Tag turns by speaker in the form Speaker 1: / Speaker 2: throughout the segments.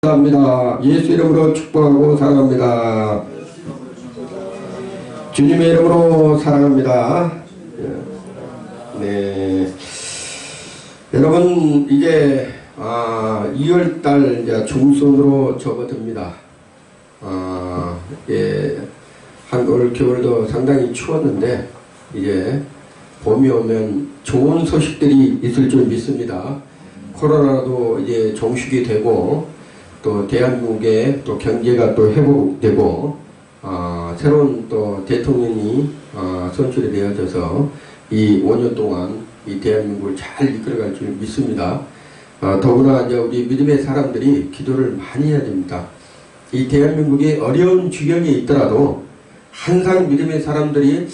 Speaker 1: 감사합니다. 예수 이름으로 축복하고 사랑합니다. 주님의 이름으로 사랑합니다. 네, 여러분 이제 2월달 이제 중순으로 접어듭니다. 올 겨울도 상당히 추웠는데 이제 봄이 오면 좋은 소식들이 있을 줄 믿습니다. 코로나도 이제 종식이 되고 또 대한민국의 또 경제가 또 회복되고 새로운 또 대통령이 선출이 되어져서 이 5년 동안 이 대한민국을 잘 이끌어갈 줄 믿습니다. 더구나 이제 우리 믿음의 사람들이 기도를 많이 해야 됩니다. 이 대한민국이 어려운 지경에 있더라도 항상 믿음의 사람들이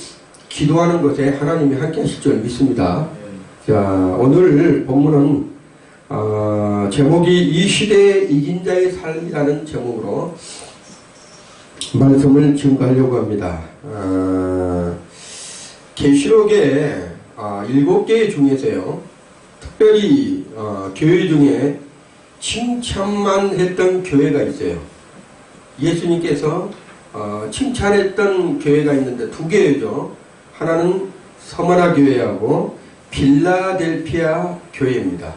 Speaker 1: 기도하는 것에 하나님이 함께 하실 줄 믿습니다. 자, 오늘 본문은 제목이 이 시대에 이긴 자의 삶이라는 제목으로 말씀을 증거하려고 합니다. 계시록에 7개 중에서요, 특별히 교회 중에 칭찬만 했던 교회가 있어요. 예수님께서 칭찬했던 교회가 있는데 2개죠. 하나는 서머나 교회하고 필라델피아 교회입니다.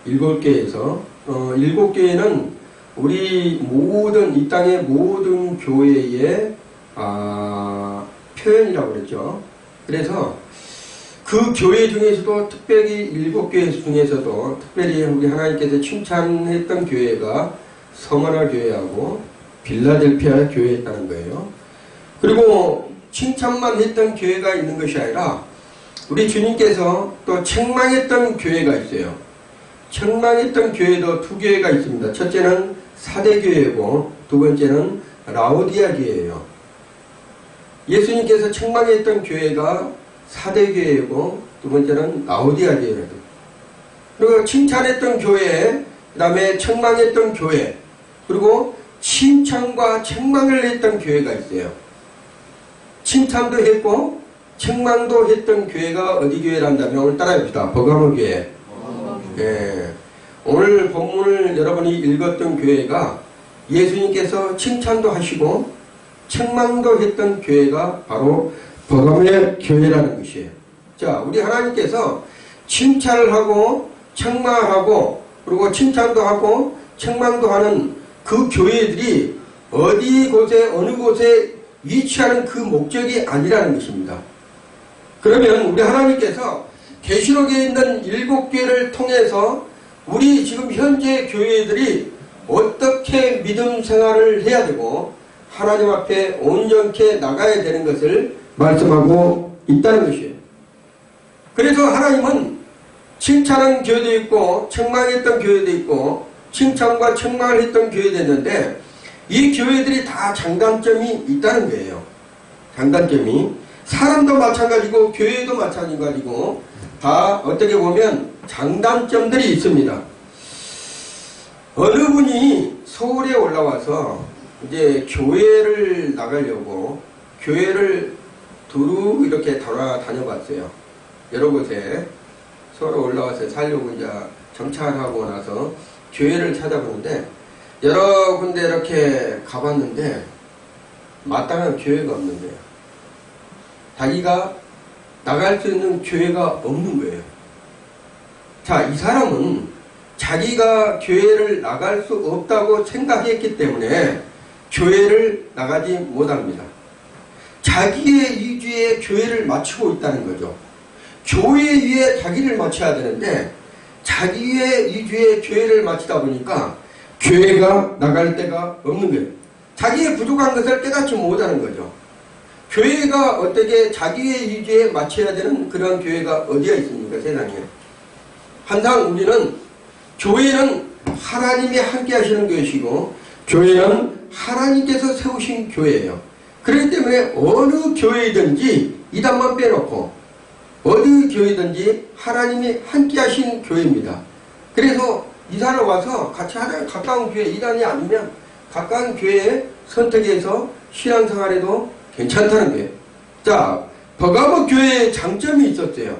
Speaker 1: 7개에서 7개는 우리 모든 이 땅의 모든 교회의 표현이라고 그랬죠. 그래서 그 교회 중에서도 특별히 7개 중에서도 특별히 우리 하나님께서 칭찬했던 교회가 서머나 교회하고 필라델피아 교회였다는 거예요. 그리고 칭찬만 했던 교회가 있는 것이 아니라 우리 주님께서 또 책망했던 교회가 있어요. 책망했던 교회도 2교회가 있습니다. 첫째는 사대교회고 두 번째는 라오디아 교회예요. 예수님께서 책망했던 교회가 사대교회고 두 번째는 라오디아 교회라고. 그리고 칭찬했던 교회, 그 다음에 책망했던 교회, 그리고 칭찬과 책망을 했던 교회가 있어요. 칭찬도 했고 책망도 했던 교회가 어디 교회란다면 오늘 따라해봅시다. 버가모 교회. 예, 오늘 본문을 여러분이 읽었던 교회가 예수님께서 칭찬도 하시고 책망도 했던 교회가 바로 버가모의 교회라는 것이에요. 자, 우리 하나님께서 칭찬을 하고 책망을 하고 그리고 칭찬도 하고 책망도 하는 그 교회들이 어디 곳에 어느 곳에 위치하는 그 목적이 아니라는 것입니다. 그러면 우리 하나님께서 계시록에 있는 7개를 통해서 우리 지금 현재 교회들이 어떻게 믿음 생활을 해야 되고 하나님 앞에 온전케 나가야 되는 것을 말씀하고 있다는 것이에요. 그래서 하나님은 칭찬한 교회도 있고 책망했던 교회도 있고 칭찬과 책망을 했던 교회도 있는데 이 교회들이 다 장단점이 있다는 거예요. 장단점이 사람도 마찬가지고 교회도 마찬가지고 다 어떻게 보면 장단점들이 있습니다. 어느 분이 서울에 올라와서 이제 교회를 나가려고 교회를 두루 이렇게 다녀봤어요. 여러 곳에 서울에 올라와서 살려고 이제 정착하고 나서 교회를 찾아보는데 여러 군데 이렇게 가봤는데 마땅한 교회가 없는 거예요. 자기가 나갈 수 있는 교회가 없는 거예요. 자, 이 사람은 자기가 교회를 나갈 수 없다고 생각했기 때문에 교회를 나가지 못합니다. 자기의 위주에 교회를 맞추고 있다는 거죠. 교회 위에 자기를 맞춰야 되는데 자기의 위주에 교회를 맞추다 보니까 교회가 나갈 데가 없는 거예요. 자기의 부족한 것을 깨닫지 못하는 거죠. 교회가 어떻게 자기의 위주에 맞춰야 되는 그런 교회가 어디가 있습니까? 세상에. 항상 우리는 교회는 하나님이 함께 하시는 것이고 교회는 하나님께서 세우신 교회예요. 그렇기 때문에 어느 교회든지 이단만 빼놓고 어느 교회든지 하나님이 함께 하신 교회입니다. 그래서 이사를 와서 같이 하나님 가까운 교회 이단이 아니면 가까운 교회에 선택해서 신앙생활에도 괜찮다는 거예요. 자, 버가모 교회에 장점이 있었어요.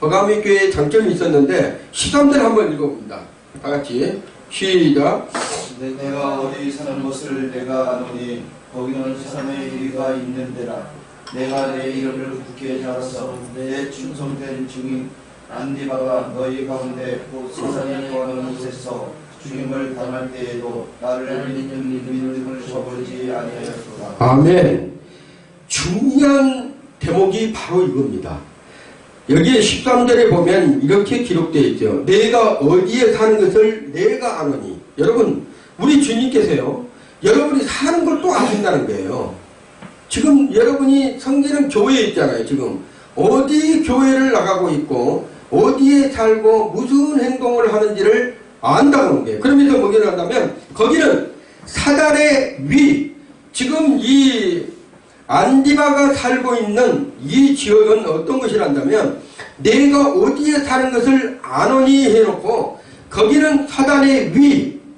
Speaker 1: 버가모 교회에 장점이 있었는데 시험들 한번 읽어봅니다. 다 같이 시작.
Speaker 2: 내가 어디 사는 것을 내가 아노니 거기는 사람의 이리가 있는 데라. 내가 내 이름을 굳게 잡아서 내 충성된 증인 안디바가 너희 가운데 곧 세상에 거하는 곳에서 주님을 당할 때에도 나를 믿는 믿음을 저버리지 아니하였도다.
Speaker 1: 아멘. 중요한 대목이 바로 이겁니다. 여기에 13절에 보면 이렇게 기록되어 있죠. 내가 어디에 사는 것을 내가 아노니. 여러분, 우리 주님께서요, 여러분이 사는 걸 또 아신다는 거예요. 지금 여러분이 섬기는 교회에 있잖아요. 지금 어디 교회를 나가고 있고 어디에 살고 무슨 행동을 하는지를 안다는 거예요. 그러면서 뭐를 한다면 거기는 사단의 위, 지금 이 안디바가 살고 있는 이 지역은 어떤 것이란다면 내가 어디에 사는 것을 아노니 해놓고 거기는 사단의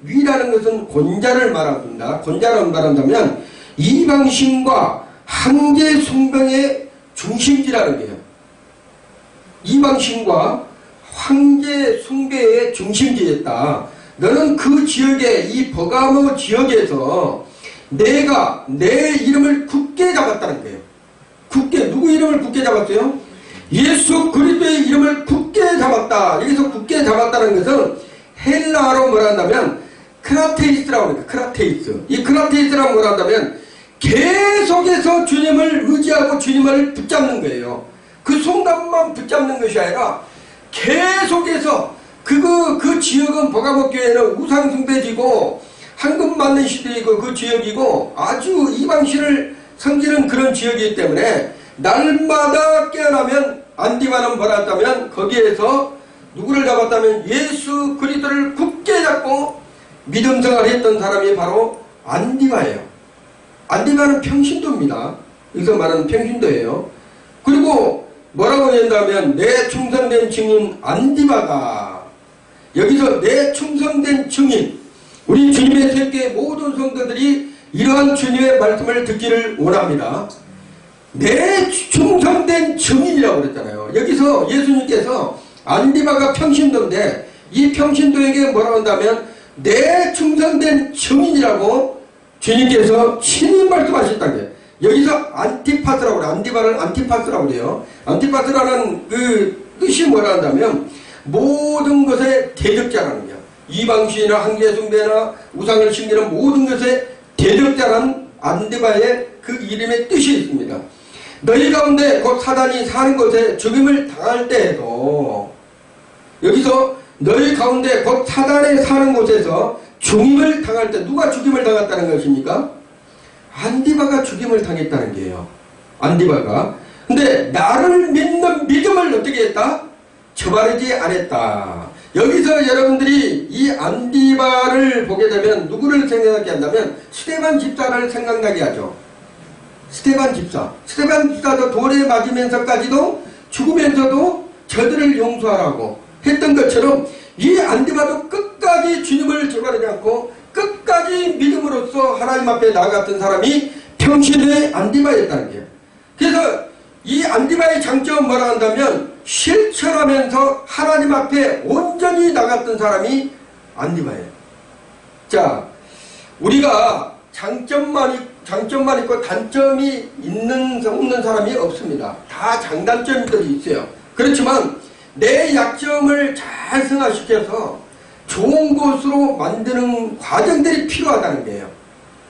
Speaker 1: 위라는 것은 권자를 말합니다. 권자를 말한다면 이방신과 황제 숭배의 중심지라는 거예요. 이방신과 황제 숭배의 중심지였다. 너는 그 지역에, 이 버가모 지역에서 내가 내 이름을 굳게 잡았다는 거예요. 굳게, 누구 이름을 굳게 잡았어요? 예수 그리스도의 이름을 굳게 잡았다. 여기서 굳게 잡았다는 것은 헬라어로 뭐라 한다면 크라테이스라고 합니다. 크라테이스. 이 크라테이스라고 뭐라 한다면 계속해서 주님을 의지하고 주님을 붙잡는 거예요. 그 순간만 붙잡는 것이 아니라 계속해서 그 지역은 버가모 교회는 우상숭배지고 황금 맞는 시대이고 그 지역이고 아주 이방신을 섬기는 그런 지역이기 때문에 날마다 깨어나면 안디바는 뭐라 했다면 거기에서 누구를 잡았다면 예수 그리스도를 굳게 잡고 믿음 생활했던 사람이 바로 안디바예요. 안디바는 평신도입니다. 여기서 말하는 평신도예요. 그리고 뭐라고 한다면 내 충성된 증인 안디바가, 여기서 내 충성된 증인, 우리 주님의 세계 모든 성도들이 이러한 주님의 말씀을 듣기를 원합니다. 내 충성된 증인이라고 그랬잖아요. 여기서 예수님께서 안디바가 평신도인데 이 평신도에게 뭐라고 한다면 내 충성된 증인이라고 주님께서 친히 말씀하셨다는 거예요. 여기서 안티파스라고 그래요. 안디바를 안티파스라고 그래요. 안티파스라는 그 뜻이 뭐라 한다면 모든 것의 대적자라는 거예요. 이방신이나 황제숭배나 우상을 심기는 모든 것의 대적자라는 안디바의 그 이름의 뜻이 있습니다. 너희 가운데 곧 사단이 사는 곳에 죽임을 당할 때에도, 여기서 너희 가운데 곧 사단이 사는 곳에서 죽임을 당할 때, 누가 죽임을 당했다는 것입니까? 안디바가 죽임을 당했다는 게요. 안디바가. 근데 나를 믿는 믿음을 어떻게 했다? 저버리지 않았다. 여기서 여러분들이 이 안디바를 보게 되면 누구를 생각하게 한다면 스데반 집사를 생각나게 하죠. 스데반 집사도 돌에 맞으면서까지도 죽으면서도 저들을 용서하라고 했던 것처럼 이 안디바도 끝까지 주님을 저버리지 않고 끝까지 믿음으로써 하나님 앞에 나아갔던 사람이 평신도의 안디바였다는 거예요. 그래서 이 안디바의 장점은 뭐라 한다면 실천하면서 하나님 앞에 온전히 나갔던 사람이 안디바예요. 자, 우리가 장점만 있고 단점이 없는 사람이 없습니다. 다 장단점들이 있어요. 그렇지만 내 약점을 잘 승화시켜서 좋은 곳으로 만드는 과정들이 필요하다는 거예요.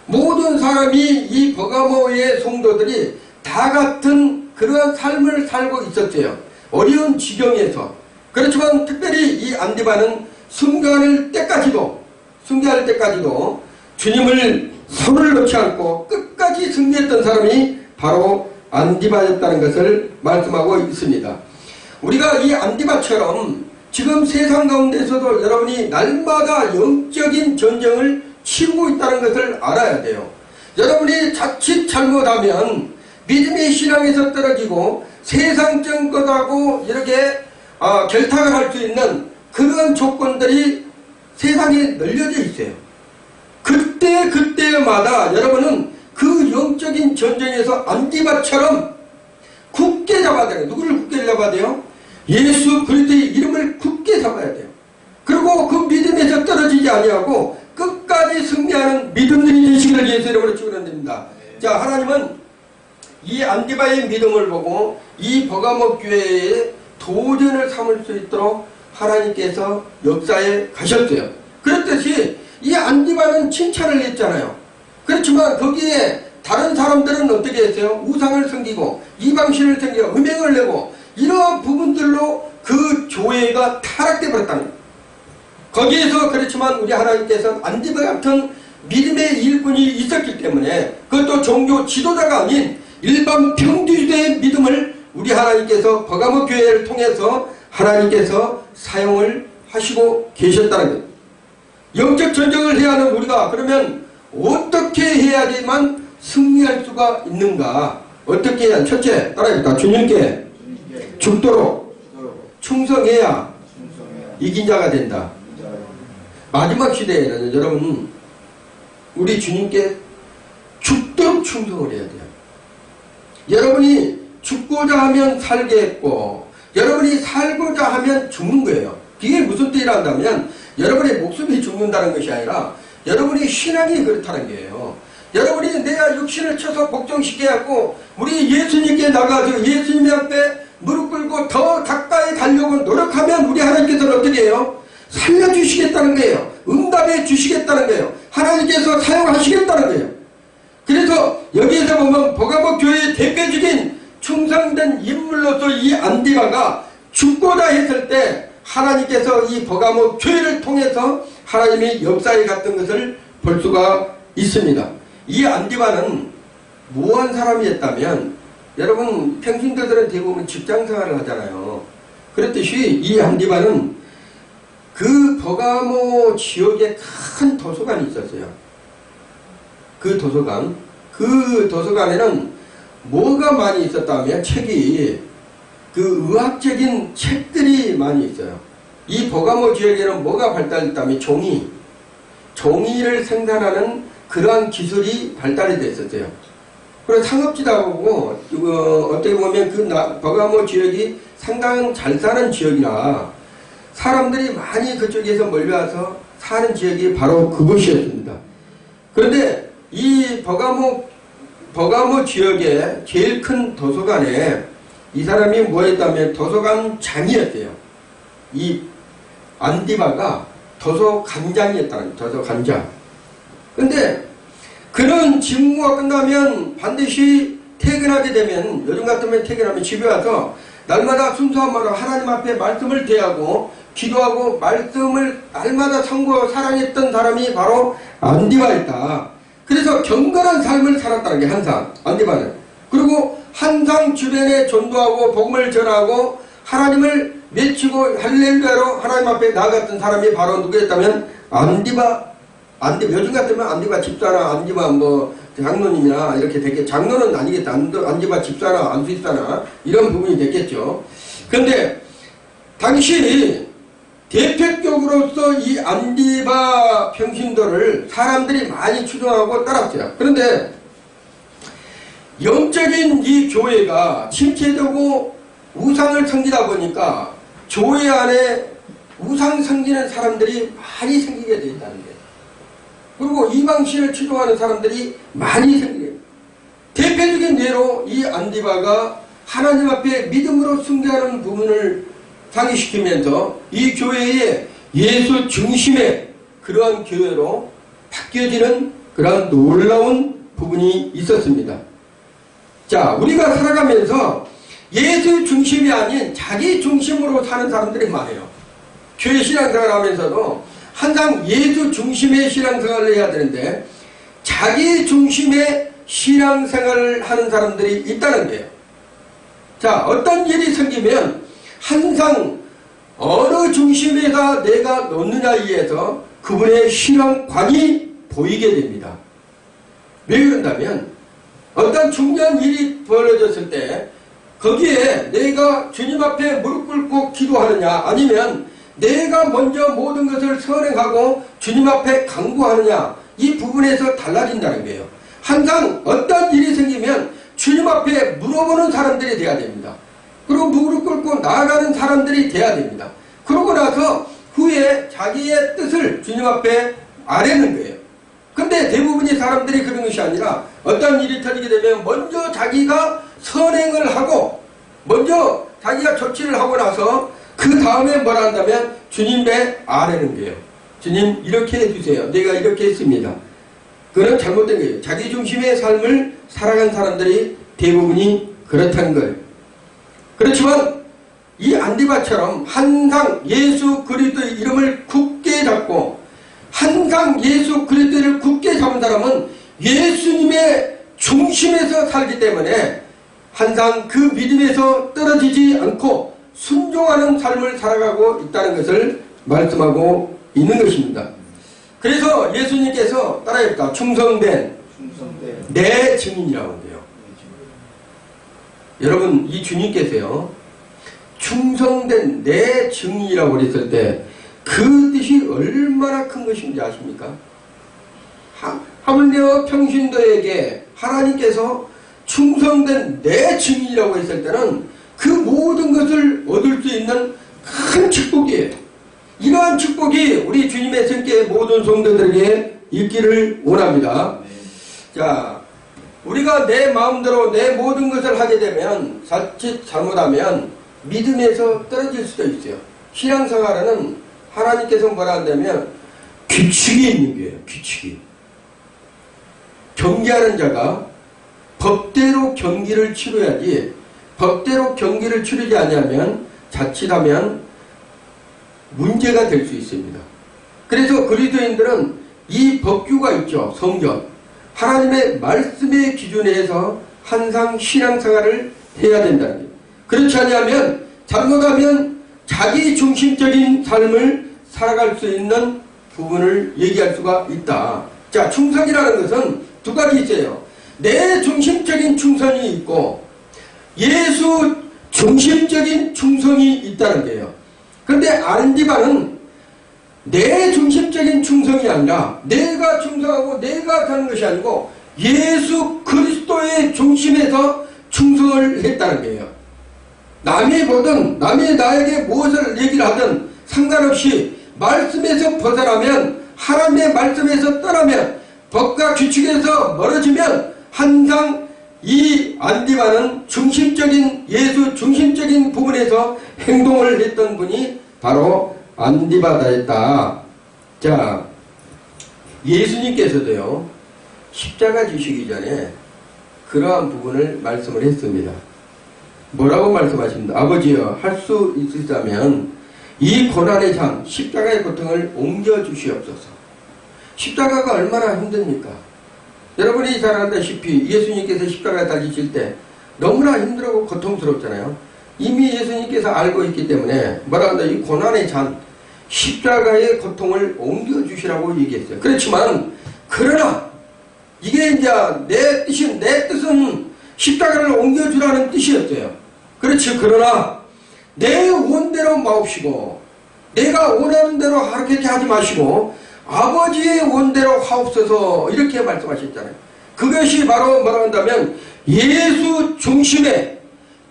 Speaker 1: 모든 사람이 이 버가모의 성도들이 다 같은 그러한 삶을 살고 있었어요. 어려운 지경에서. 그렇지만 특별히 이 안디바는 순교할 때까지도 주님을 손을 놓지 않고 끝까지 승리했던 사람이 바로 안디바였다는 것을 말씀하고 있습니다. 우리가 이 안디바처럼 지금 세상 가운데서도 여러분이 날마다 영적인 전쟁을 치르고 있다는 것을 알아야 돼요. 여러분이 자칫 잘못하면 믿음의 신앙에서 떨어지고 세상적 것하고 이렇게 결탁을 할 수 있는 그런 조건들이 세상에 널려져 있어요. 그때마다 여러분은 그 영적인 전쟁에서 안디바처럼 굳게 잡아야 돼요. 누구를 굳게 잡아야 돼요? 예수 그리스도의 이름을 굳게 잡아야 돼요. 그리고 그 믿음에서 떨어지지 아니하고 끝까지 끝까지 승리하는 믿음들이 되시기를 예수 이름으로 축원드립니다. 자, 하나님은 이 안디바의 믿음을 보고 이 버가모 교회의 도전을 삼을 수 있도록 하나님께서 역사에 가셨어요. 그렇듯이 이 안디바는 칭찬을 했잖아요. 그렇지만 거기에 다른 사람들은 어떻게 했어요? 우상을 섬기고 이방신을 섬기고 음행을 내고 이러한 부분들로 그 교회가 타락돼 버렸다는 거예요. 거기에서 그렇지만 우리 하나님께서 안디바 같은 믿음의 일꾼이 있었기 때문에 그것도 종교 지도자가 아닌 일반 평지주의 믿음을 우리 하나님께서 버가모 교회를 통해서 하나님께서 사용을 하시고 계셨다는 거예요. 영적 전쟁을 해야 하는 우리가 그러면 어떻게 해야지만 승리할 수가 있는가? 어떻게 해야? 첫째, 따라합니다. 주님께 죽도록 충성해야 이긴 자가 된다. 마지막 시대에는 여러분 우리 주님께 죽도록 충성을 해야 돼요. 여러분이 죽고자 하면 살게 했고 여러분이 살고자 하면 죽는 거예요. 이게 무슨 뜻이라 한다면 여러분의 목숨이 죽는다는 것이 아니라 여러분의 신앙이 그렇다는 거예요. 여러분이 내가 육신을 쳐서 복종시켜갖고 우리 예수님께 나가서 예수님 앞에 무릎 꿇고 더 가까이 가려고 노력하면 우리 하나님께서는 어떻게 해요? 살려주시겠다는 거예요. 응답해 주시겠다는 거예요. 하나님께서 사용하시겠다는 거예요. 그래서 여기에서 보면 버가모 교회의 대표적인 충성된 인물로서 이 안디바가 죽고자 했을 때 하나님께서 이 버가모 교회를 통해서 하나님의 역사에 갔던 것을 볼 수가 있습니다. 이 안디바는 무한 사람이었다면 여러분 평신도들은 대부분 직장생활을 하잖아요. 그렇듯이 이 안디바는 그 버가모 지역에 큰 도서관이 있었어요. 그 도서관에는 뭐가 많이 있었다면 책이 그 의학적인 책들이 많이 있어요. 이 버가모 지역에는 뭐가 발달했다면 종이를 생산하는 그러한 기술이 발달이 됐었어요. 그래서 상업지다고 어떻게 보면 그 버가모 지역이 상당히 잘 사는 지역이라 사람들이 많이 그쪽에서 몰려와서 사는 지역이 바로 그곳이었습니다. 그런데 이 버가모 지역의 제일 큰 도서관에 이 사람이 뭐였다면 도서관장이었대요. 이 안디바가 도서관장이었다는 도서관장. 근데 그런 직무가 끝나면 반드시 퇴근하게 되면 요즘 같으면 퇴근하면 집에 와서 날마다 순수한 말로 하나님 앞에 말씀을 대하고 기도하고 말씀을 날마다 상고하고 사랑했던 사람이 바로 안디바였다. 그래서 경건한 삶을 살았다는 게 항상 안디바는. 그리고 항상 주변에 전도하고 복음을 전하고 하나님을 외치고 할렐루야로 하나님 앞에 나아갔던 사람이 바로 누구였다면 안디바. 요즘 같으면 안디바 집사나 안디바 뭐 장로님이나 이렇게 됐겠죠. 장로는 아니겠다. 안디바 집사나 안수집사나 이런 부분이 됐겠죠. 그런데 당시 대표적으로서 이 안디바 평신도를 사람들이 많이 추종하고 따랐어요. 그런데 영적인 이 교회가 침체되고 우상을 섬기다 보니까 교회 안에 우상 섬기는 사람들이 많이 생기게 되어 있다는 거예요. 그리고 이방신을 추종하는 사람들이 많이 생기게 돼요. 대표적인 예로 이 안디바가 하나님 앞에 믿음으로 순교하는 부분을 상기시키면서 이 교회의 예수 중심의 그러한 교회로 바뀌어지는 그러한 놀라운 부분이 있었습니다. 자, 우리가 살아가면서 예수 중심이 아닌 자기 중심으로 사는 사람들이 많아요. 교회 신앙생활 하면서도 항상 예수 중심의 신앙생활을 해야 되는데 자기 중심의 신앙생활을 하는 사람들이 있다는 거예요. 자, 어떤 일이 생기면 항상 어느 중심에다 내가 놓느냐에 의해서 그분의 신앙관이 보이게 됩니다. 왜 그런다면 어떤 중요한 일이 벌어졌을 때 거기에 내가 주님 앞에 무릎 꿇고 기도하느냐 아니면 내가 먼저 모든 것을 선행하고 주님 앞에 간구하느냐 이 부분에서 달라진다는 거예요. 항상 어떤 일이 생기면 주님 앞에 물어보는 사람들이 돼야 됩니다. 그리고 무릎 꿇고 나아가는 사람들이 돼야 됩니다. 그러고 나서 후에 자기의 뜻을 주님 앞에 아뢰는 거예요. 근데 대부분의 사람들이 그런 것이 아니라 어떤 일이 터지게 되면 먼저 자기가 선행을 하고 먼저 자기가 조치를 하고 나서 그 다음에 뭐라 한다면 주님 배 아래는 거예요. 주님 이렇게 해주세요. 내가 이렇게 했습니다. 그건 잘못된 거예요. 자기 중심의 삶을 살아간 사람들이 대부분이 그렇다는 거예요. 그렇지만 이 안디바처럼 항상 예수 그리스도의 이름을 굳게 잡고 항상 예수 그리스도를 굳게 잡은 사람은 예수님의 중심에서 살기 때문에 항상 그 믿음에서 떨어지지 않고 순종하는 삶을 살아가고 있다는 것을 말씀하고 있는 것입니다. 그래서 예수님께서 따라해볼까? 충성된 내 증인이라고 해요. 여러분 이 주님께서요 충성된 내 증인이라고 그랬을 때 그 뜻이 얼마나 큰 것인지 아십니까? 하물며 평신도에게 하나님께서 충성된 내 증인이라고 했을 때는 그 모든 것을 얻을 수 있는 큰 축복이에요. 이러한 축복이 우리 주님의 성께 모든 성도들에게 있기를 원합니다. 자, 우리가 내 마음대로 내 모든 것을 하게 되면 자칫 잘못하면 믿음에서 떨어질 수도 있어요. 신앙생활에는 하나님께서 뭐라 한다면 규칙이 있는 거예요. 규칙이. 경기하는 자가 법대로 경기를 치러야지 법대로 경기를 치르지 않으면 자칫하면 문제가 될 수 있습니다. 그래서 그리스도인들은 이 법규가 있죠. 성경. 하나님의 말씀의 기준에서 항상 신앙생활을 해야 된다는 거예요. 그렇지 않으면 잘못하면 자기 중심적인 삶을 살아갈 수 있는 부분을 얘기할 수가 있다. 자, 충성이라는 것은 두 가지 있어요. 내 중심적인 충성이 있고 예수 중심적인 충성이 있다는 거예요. 그런데 안디바는 내 중심적인 충성이 아니라 내가 충성하고 내가 하는 것이 아니고 예수 그리스도의 중심에서 충성을 했다는 거예요. 남이 보든 남이 나에게 무엇을 얘기를 하든 상관없이 말씀에서 벗어나면 하나님의 말씀에서 떠나면 법과 규칙에서 멀어지면 항상 이 안디바는 중심적인 예수 중심적인 부분에서 행동을 했던 분이 바로 안디바다였다. 자, 예수님께서도요 십자가 지시기 전에 그러한 부분을 말씀을 했습니다. 뭐라고 말씀하십니다. 아버지여 할 수 있으시다면 이 고난의 장 십자가의 고통을 옮겨주시옵소서. 십자가가 얼마나 힘듭니까? 여러분이 잘 알다시피 예수님께서 십자가에 달리실 때 너무나 힘들고 고통스럽잖아요. 이미 예수님께서 알고 있기 때문에 뭐라 한다. 이 고난의 잔 십자가의 고통을 옮겨주시라고 얘기했어요. 그렇지만 그러나 이게 이제 내 뜻은 십자가를 옮겨주라는 뜻이었어요. 그렇지. 그러나 내 원대로 마옵시고 내가 원하는 대로 그렇게 하지 마시고 아버지의 원대로 하옵소서 이렇게 말씀하셨잖아요. 그것이 바로 뭐라 한다면 예수 중심에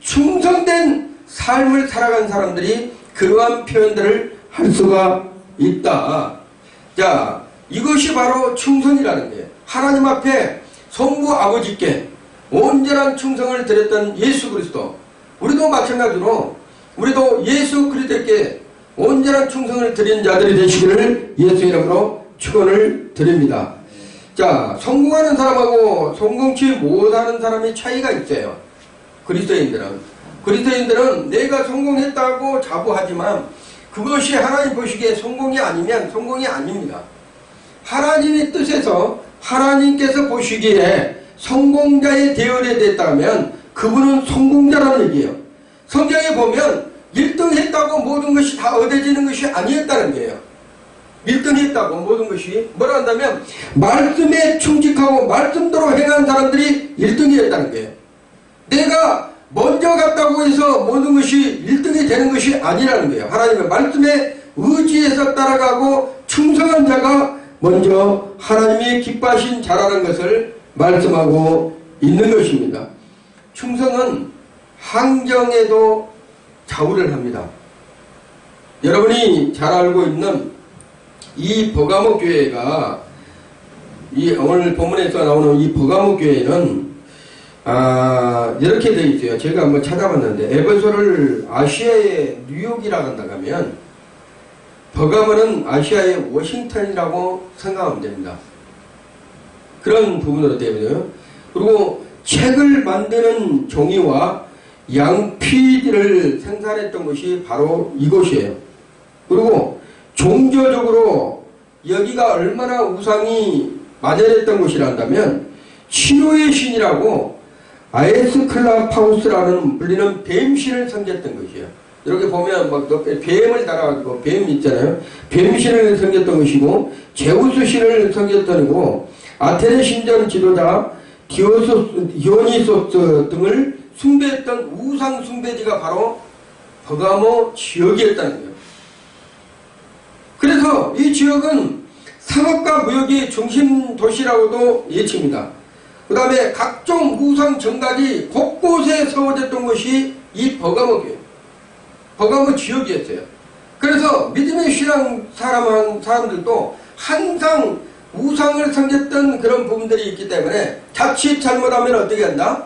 Speaker 1: 충성된 삶을 살아간 사람들이 그러한 표현들을 할 수가 있다. 자, 이것이 바로 충성이라는 거예요. 하나님 앞에 성부 아버지께 온전한 충성을 드렸던 예수 그리스도, 우리도 마찬가지로 우리도 예수 그리스도께 온전한 충성을 드린 자들이 되시기를 예수 이름으로 축원을 드립니다. 자, 성공하는 사람하고 성공치 못하는 사람의 차이가 있어요. 그리스도인들은 내가 성공했다고 자부하지만 그것이 하나님 보시기에 성공이 아니면 성공이 아닙니다. 하나님의 뜻에서 하나님께서 보시기에 성공자의 대열에 됐다면 그분은 성공자라는 얘기예요. 성경에 보면 1등 했다고 모든 것이 다 얻어지는 것이 아니었다는 거예요. 1등 했다고 모든 것이 뭐라 한다면 말씀에 충직하고 말씀대로 행한 사람들이 1등이었다는 거예요. 내가 먼저 갔다고 해서 모든 것이 1등이 되는 것이 아니라는 거예요. 하나님의 말씀에 의지해서 따라가고 충성한 자가 먼저 하나님이 기뻐하신 자라는 것을 말씀하고 있는 것입니다. 충성은 환경에도 좌우를 합니다. 여러분이 잘 알고 있는 이 버가모 교회가 이 오늘 본문에서 나오는 이 버가모 교회는 이렇게 되어 있어요. 제가 한번 찾아봤는데 에베소를 아시아의 뉴욕이라고 한다고 하면 버가모는 아시아의 워싱턴이라고 생각하면 됩니다. 그런 부분으로 되거든요. 그리고 책을 만드는 종이와 양피들을 생산했던 것이 바로 이곳이에요. 그리고 종교적으로 여기가 얼마나 우상이 만연했던 곳이라 한다면 치료의 신이라고 아에스클라파우스라는 불리는 뱀신을 섬겼던 것이에요. 이렇게 보면 막 뱀을 달아가지고 뱀 있잖아요. 뱀신을 섬겼던 것이고 제우스 신을 섬겼던 거고 아테네 신전 지도자 디오니소스 등을 숭배했던 우상 숭배지가 바로 버가모 지역이었다는 거예요. 그래서 이 지역은 상업과 무역의 중심 도시라고도 예칩니다. 그 다음에 각종 우상 정각이 곳곳에 세워졌던 것이 이 버가모교예요. 버가모 지역이었어요. 그래서 믿음의 신앙 사람들도 항상 우상을 섬겼던 그런 부분들이 있기 때문에 자칫 잘못하면 어떻게 한다?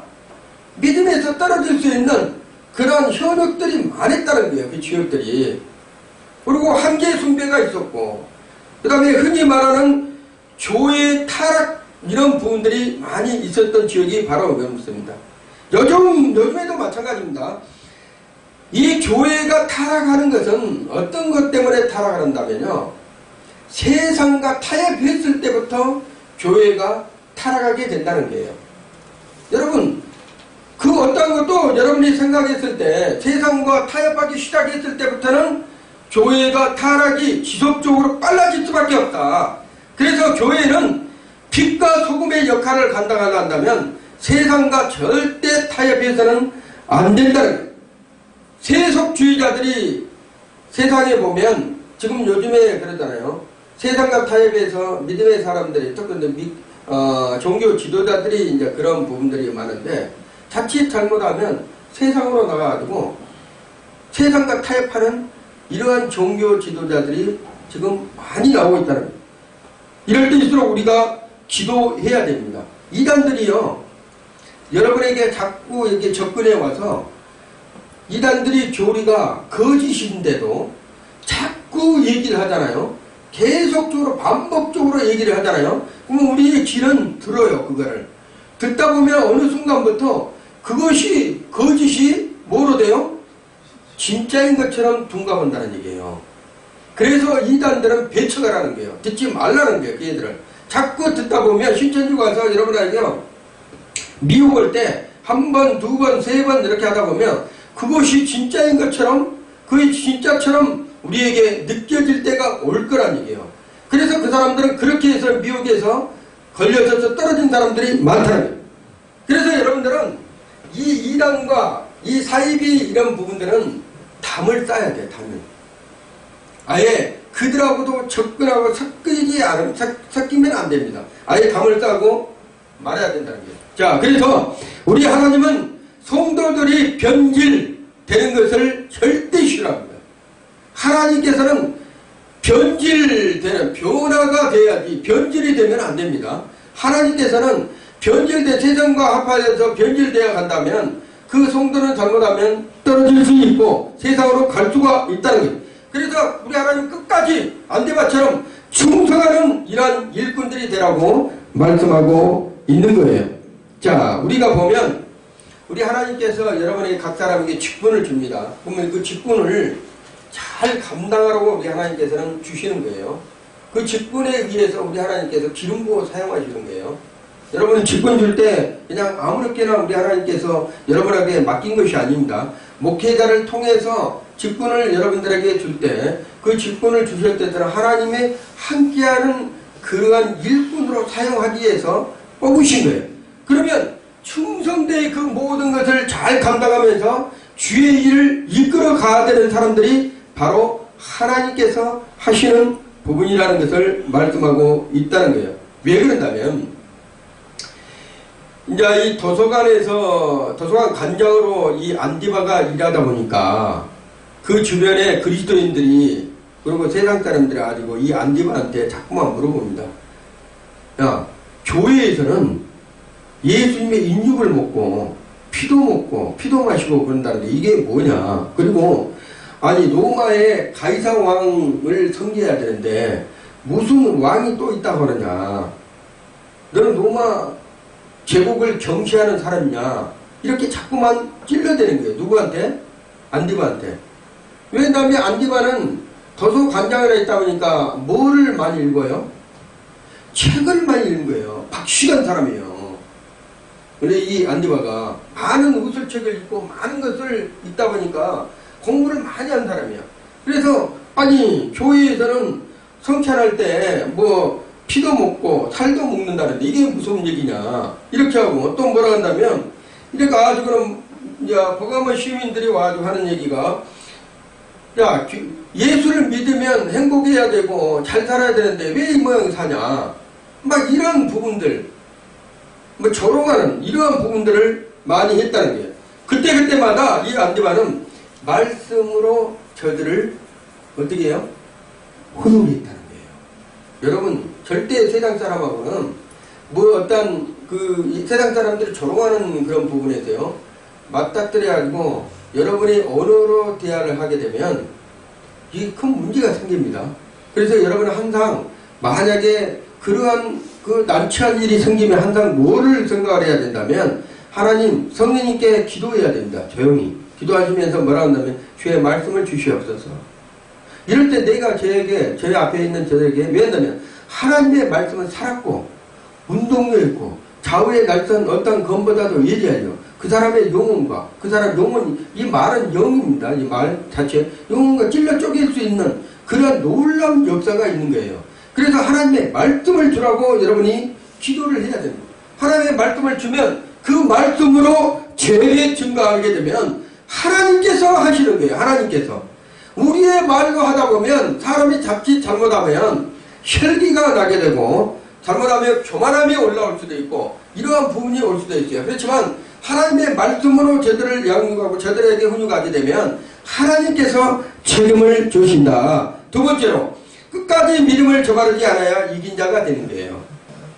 Speaker 1: 믿음에서 떨어질 수 있는 그런 현역들이 많았다는 거예요. 그 지역들이. 그리고 한계 숭배가 있었고 그 다음에 흔히 말하는 교회 타락 이런 부분들이 많이 있었던 지역이 바로 그렇습니다. 요즘에도 마찬가지입니다. 이 교회가 타락하는 것은 어떤 것 때문에 타락한다면요. 세상과 타협했을 때부터 교회가 타락하게 된다는 거예요. 여러분 그 어떤 것도 여러분이 생각했을 때 세상과 타협하기 시작했을 때부터는 교회가 타락이 지속적으로 빨라질 수밖에 없다. 그래서 교회는 빛과 소금의 역할을 감당한다면 세상과 절대 타협해서는 안 된다는 거예요. 세속주의자들이 세상에 보면 지금 요즘에 그러잖아요. 세상과 타협해서 믿음의 사람들이 특히 종교 지도자들이 이제 그런 부분들이 많은데 자칫 잘못하면 세상으로 나가가지고 세상과 타협하는 이러한 종교 지도자들이 지금 많이 나오고 있다는 거예요. 이럴 때일수록 우리가 기도해야 됩니다. 이단들이요, 여러분에게 자꾸 이렇게 접근해 와서 이단들이 교리가 거짓인데도 자꾸 얘기를 하잖아요. 계속적으로 반복적으로 얘기를 하잖아요. 그러면 우리의 귀는 들어요. 그거를 듣다 보면 어느 순간부터 그것이 거짓이 뭐로 돼요? 진짜인 것처럼 둔감한다는 얘기예요. 그래서 이단들은 배척하라는 거예요. 듣지 말라는 거예요. 그 애들을 자꾸 듣다 보면 신천지 가서 여러분에게요 미혹을 때 한 번, 두 번, 세 번 이렇게 하다 보면 그것이 진짜인 것처럼 그게 진짜처럼 우리에게 느껴질 때가 올 거란 얘기예요. 그래서 그 사람들은 그렇게 해서 미혹에서 걸려서 떨어진 사람들이 많다는 거예요. 그래서 여러분들은 이 이단과 이 사이비 이런 부분들은 담을 쌓아야 돼요. 담을. 아예 그들하고도 접근하고 섞이면 안 됩니다. 아예 담을 쌓고 말해야 된다는 거예요. 자, 그래서 우리 하나님은 성도들이 변질되는 것을 절대 싫어합니다. 하나님께서는 변질되는, 변화가 돼야지 변질이 되면 안 됩니다. 하나님께서는 변질된 세상과 합하여서 변질되어 간다면 그 성도는 잘못하면 떨어질 수 있고 세상으로 갈 수가 있다는 거예요. 그래서 우리 하나님 끝까지 안대밭처럼 충성하는 이러한 일꾼들이 되라고 말씀하고 있는 거예요. 자, 우리가 보면 우리 하나님께서 여러분에게 각 사람에게 직분을 줍니다. 그러면 그 직분을 잘 감당하라고 우리 하나님께서는 주시는 거예요. 그 직분에 의해서 우리 하나님께서 기름 부어 사용하시는 거예요. 여러분 직분 줄 때 그냥 아무렇게나 우리 하나님께서 여러분에게 맡긴 것이 아닙니다. 목회자를 통해서 직분을 여러분들에게 줄 때 그 직분을 주실 때는 하나님의 함께하는 그러한 일꾼으로 사용하기 위해서 뽑으신 거예요. 그러면 충성되이 그 모든 것을 잘 감당하면서 주의 일을 이끌어 가야 되는 사람들이 바로 하나님께서 하시는 부분이라는 것을 말씀하고 있다는 거예요. 왜 그런다면 이제 이 도서관 관장으로 이 안디바가 일하다 보니까 그 주변에 그리스도인들이 그리고 세상 사람들이 가지고 이 안디바한테 자꾸만 물어봅니다. 야, 교회에서는 예수님의 인육을 먹고 피도 먹고 피도 마시고 그런다는데 이게 뭐냐. 그리고 아니 로마의 가이사 왕을 섬겨야 되는데 무슨 왕이 또 있다고 그러냐. 너는 로마 제국을 경시하는 사람이냐. 이렇게 자꾸만 찔러대는 거예요. 누구한테? 안디바한테. 왜냐하면 안디바는 도서 관장을 했다 보니까 뭐를 많이 읽어요? 책을 많이 읽는 거예요. 박시간 사람이에요. 근데 이 안디바가 많은 우술책을 읽고 많은 것을 읽다 보니까 공부를 많이 한 사람이야. 그래서 아니 교회에서는 성찬할 때 뭐 피도 먹고 살도 먹는다는데 이게 무슨 얘기냐 이렇게 하고 또 뭐라 한다면 이렇게 아주 그럼 야 버가모 시민들이 와가지고 하는 얘기가 야 예수를 믿으면 행복해야 되고 잘 살아야 되는데 왜 이 모양 사냐 막 이런 부분들 뭐 조롱하는 이러한 부분들을 많이 했다는 거예요. 그때마다 이 안디바는 말씀으로 저들을 어떻게 해요? 훈육했다는 거예요. 여러분 절대 세상 사람하고는 뭐 어떤 그 세상 사람들이 조롱하는 그런 부분에서요 맞닥뜨려가지고 여러분이 언어로 대화를 하게 되면 이게 큰 문제가 생깁니다. 그래서 여러분은 항상 만약에 그러한 그 난처한 일이 생기면 항상 뭐를 생각을 해야 된다면 하나님 성령님께 기도해야 됩니다. 조용히 기도하시면서 뭐라 한다면 주의 말씀을 주시옵소서. 이럴 때 내가 저에게 제 앞에 있는 저에게 왜 한다면 하나님의 말씀은 살았고 운동력 있고 좌우의 날선 어떤 검보다도 예리하여 그 사람의 영혼과 그 사람 영혼 이 말은 영입니다. 이 말 자체 영혼과 찔러 쪼갤 수 있는 그런 놀라운 역사가 있는 거예요. 그래서 하나님의 말씀을 주라고 여러분이 기도를 해야 됩니다. 하나님의 말씀을 주면 그 말씀으로 죄에 증가하게 되면 하나님께서 하시는 거예요. 하나님께서. 우리의 말로 하다 보면 사람이 자칫 잘못하면 혈기가 나게 되고 잘못하면 교만함이 올라올 수도 있고 이러한 부분이 올 수도 있어요. 그렇지만 하나님의 말씀으로 저들을 양육하고 저들에게 훈육하게 되면 하나님께서 책임을 주신다. 두 번째로 끝까지 믿음을 저바르지 않아야 이긴 자가 되는 거예요.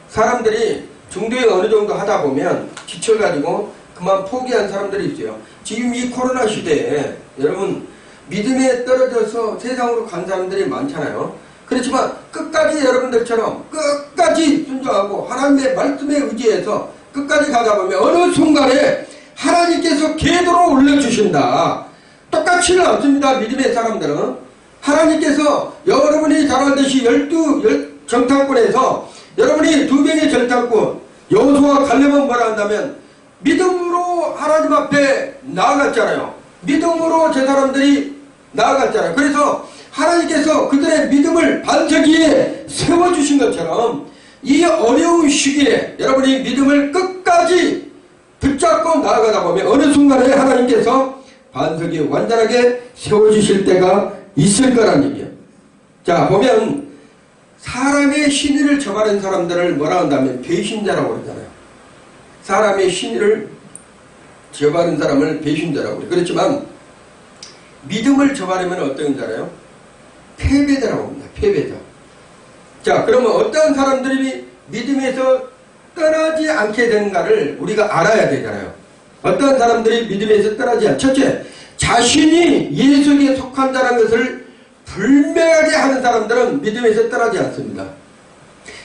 Speaker 1: 사람들이 중도에 어느 정도 하다 보면 지쳐가지고 그만 포기한 사람들이 있어요. 지금 이 코로나 시대에 여러분 믿음에 떨어져서 세상으로 간 사람들이 많잖아요. 그렇지만 끝까지 여러분들처럼 끝까지 순종하고 하나님의 말씀에 의지해서 끝까지 가다 보면 어느 순간에 하나님께서 궤도로 올려주신다. 똑같지는 않습니다. 믿음의 사람들은. 하나님께서 여러분이 잘 알듯이 12 정탐꾼에서 여러분이 2명의 정탐꾼 여호수아와 갈렙은 뭐라 한다면 믿음으로 하나님 앞에 나아갔잖아요. 믿음으로 저 사람들이 나아갔잖아요. 그래서 하나님께서 그들의 믿음을 반석위에 세워주신 것처럼 이 어려운 시기에 여러분이 믿음을 끝까지 붙잡고 나아가다 보면 어느 순간에 하나님께서 반석이 완전하게 세워주실 때가 있을 거란 얘기예요. 자 보면 사람의 신의를 저버린 사람들을 뭐라 한다면 배신자라고 그러잖아요. 사람의 신의를 저버린 사람을 배신자라고 그래요. 그렇지만 믿음을 저버리면 어떤 자라요? 패배자라고 합니다. 패배자. 자 그러면 어떤 사람들이 믿음에서 떠나지 않게 되는가를 우리가 알아야 되잖아요. 어떤 사람들이 믿음에서 떠나지 않 첫째, 자신이 예수에게 속한 자라는 것을 분명하게 하는 사람들은 믿음에서 떠나지 않습니다.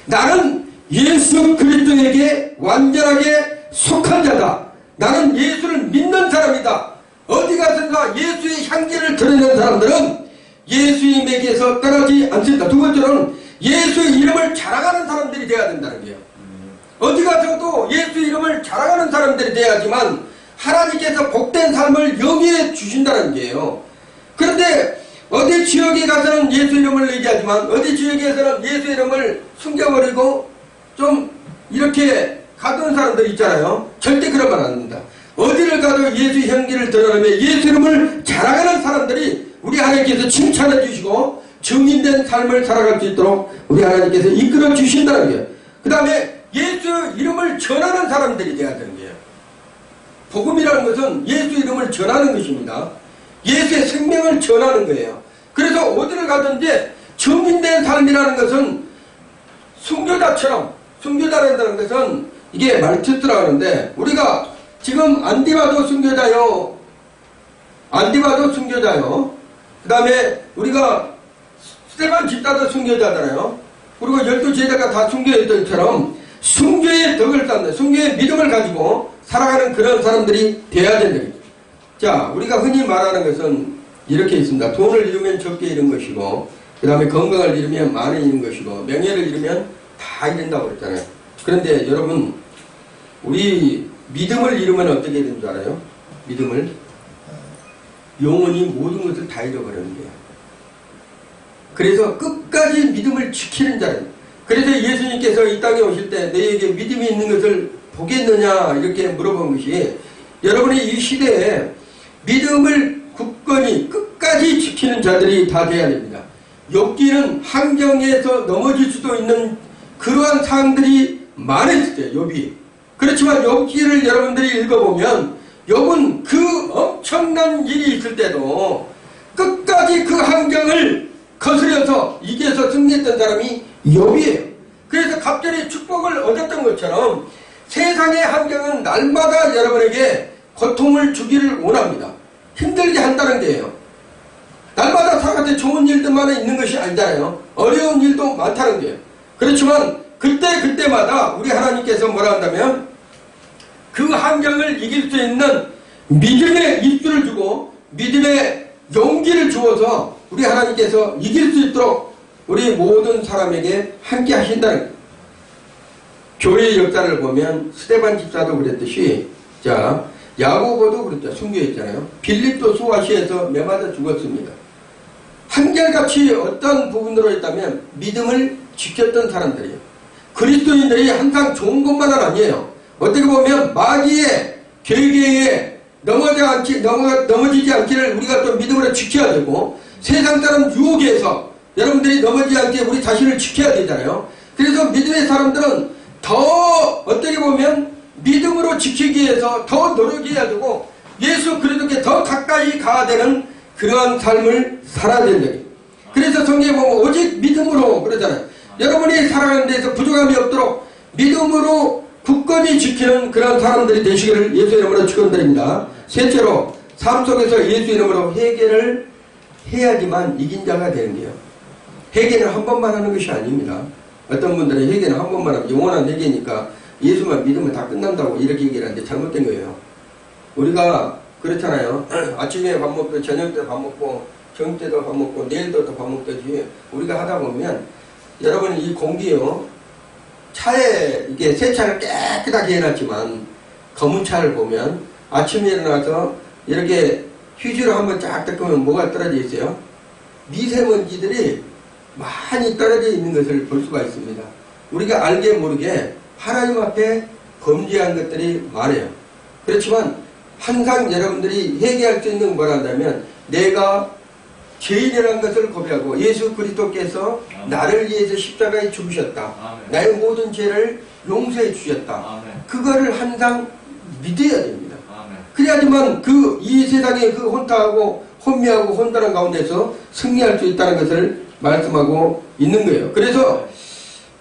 Speaker 1: 나는 예수 그리스도에게 완전하게 속한 자다. 나는 예수를 믿는 사람이다. 어디 가서나 예수의 향기를 드러내는 사람들은 예수님에게서 떠나지 않습니다. 두 번째로는 예수의 이름을 자랑하는 사람들이 되어야 된다는 거예요. 어디 가서도 예수 이름을 자랑하는 사람들이 돼야지만 하나님께서 복된 삶을 영위해 주신다는 거예요. 그런데 어디 지역에 가서는 예수 이름을 얘기하지만 어디 지역에서는 예수 이름을 숨겨버리고 좀 이렇게 가두는 사람들이 있잖아요. 절대 그러면 안 된다. 어디를 가도 예수 향기를 드러내며 예수 이름을 자랑하는 사람들이 우리 하나님께서 칭찬해 주시고 증인된 삶을 살아갈 수 있도록 우리 하나님께서 이끌어 주신다는 거예요. 그 다음에 예수 이름을 전하는 사람들이 되어야 되는 거예요. 복음이라는 것은 예수 이름을 전하는 것입니다. 예수의 생명을 전하는 거예요. 그래서 어디를 가든지 증인된 삶이라는 것은 순교자처럼 순교자라는 것은 이게 말투스라 하는데, 우리가 지금 안디바도 순교자요, 안디바도 순교자요, 그 다음에 우리가 스테반 집사도 순교자잖아요. 그리고 12제자가 다 순교했던 것처럼 순교의 덕을 쌓는, 순교의 믿음을 가지고 살아가는 그런 사람들이 돼야 된다. 자, 우리가 흔히 말하는 것은 이렇게 있습니다. 돈을 잃으면 적게 잃은 것이고, 그 다음에 건강을 잃으면 많이 잃은 것이고, 명예를 잃으면 다 잃는다고 그랬잖아요. 그런데 여러분, 우리 믿음을 잃으면 어떻게 되는 줄 알아요? 믿음을 영원히 모든 것을 다 잃어버리는 거예요. 그래서 끝까지 믿음을 지키는 자는, 그래서 예수님께서 이 땅에 오실 때 너에게 믿음이 있는 것을 보겠느냐 이렇게 물어본 것이, 여러분이 이 시대에 믿음을 굳건히 끝까지 지키는 자들이 다 돼야 됩니다. 욥기는 환경에서 넘어질 수도 있는 그러한 사항들이 많았을 때요, 욥이. 그렇지만 욥기를 여러분들이 읽어보면 욥은 그 엄청난 일이 있을 때도 끝까지 그 환경을 거스려서 이겨서 승리했던 사람이 욥이에요. 그래서 갑자기 축복을 얻었던 것처럼 세상의 환경은 날마다 여러분에게 고통을 주기를 원합니다. 힘들게 한다는 게예요. 날마다 사람한테 좋은 일들만 있는 것이 아니잖아요. 어려운 일도 많다는 게예요. 그렇지만 그때마다 우리 하나님께서 뭐라 한다면 그 환경을 이길 수 있는 믿음의 입술을 주고 믿음의 용기를 주어서 우리 하나님께서 이길 수 있도록 우리 모든 사람에게 함께 하신다는 거예요. 교회의 역사를 보면 스데반 집사도 그랬듯이, 자, 야고보도 그랬죠. 순교했잖아요. 빌립도 수아시에서 매맞아 죽었습니다. 한결같이 어떤 부분으로 했다면 믿음을 지켰던 사람들이에요. 그리스도인들이 항상 좋은 것만은 아니에요. 어떻게 보면 마귀의 계계에 넘어지지 않기를 우리가 또 믿음으로 지켜야 되고, 세상 사람 유혹에서 여러분들이 넘어지지 않게 우리 자신을 지켜야 되잖아요. 그래서 믿음의 사람들은 더 어떻게 보면 믿음으로 지키기 위해서 더 노력해야 되고 예수 그리스도께 더 가까이 가야 되는 그러한 삶을 살아야 된다. 그래서 성경에 보면 오직 믿음으로 그러잖아요. 여러분이 살아가는 데서 부족함이 없도록 믿음으로 굳건히 지키는 그런 사람들이 되시기를 예수 이름으로 축원드립니다. 셋째로, 삶 속에서 예수 이름으로 회개를 해야지만 이긴 자가 되는 거예요. 회개는 한 번만 하는 것이 아닙니다. 어떤 분들은 회개는 한 번만 하면 영원한 회개니까 예수만 믿으면 다 끝난다고 이렇게 얘기를 하는데 잘못된 거예요. 우리가 그렇잖아요. 아침에 밥 먹고 저녁 때 밥 먹고 저녁 때도 밥 먹고 내일도 또 밥 먹듯이 우리가 하다 보면 여러분이 이 공기요, 차에 이게 세차를 깨끗하게 해놨지만 검은 차를 보면 아침에 일어나서 이렇게 휴지로 한번 쫙 닦으면 뭐가 떨어져 있어요? 미세먼지들이 많이 떨어져 있는 것을 볼 수가 있습니다. 우리가 알게 모르게 하나님 앞에 범죄한 것들이 많아요. 그렇지만 항상 여러분들이 회개할 수 있는 걸 한다면 내가 죄인이라는 것을 고백하고 예수 그리스도께서 나를 위해서 십자가에 죽으셨다. 나의 모든 죄를 용서해 주셨다. 그거를 항상 믿어야 됩니다. 그래야지만 이 세상의 그 혼탁하고 혼미하고 혼돈한 가운데서 승리할 수 있다는 것을 말씀하고 있는 거예요. 그래서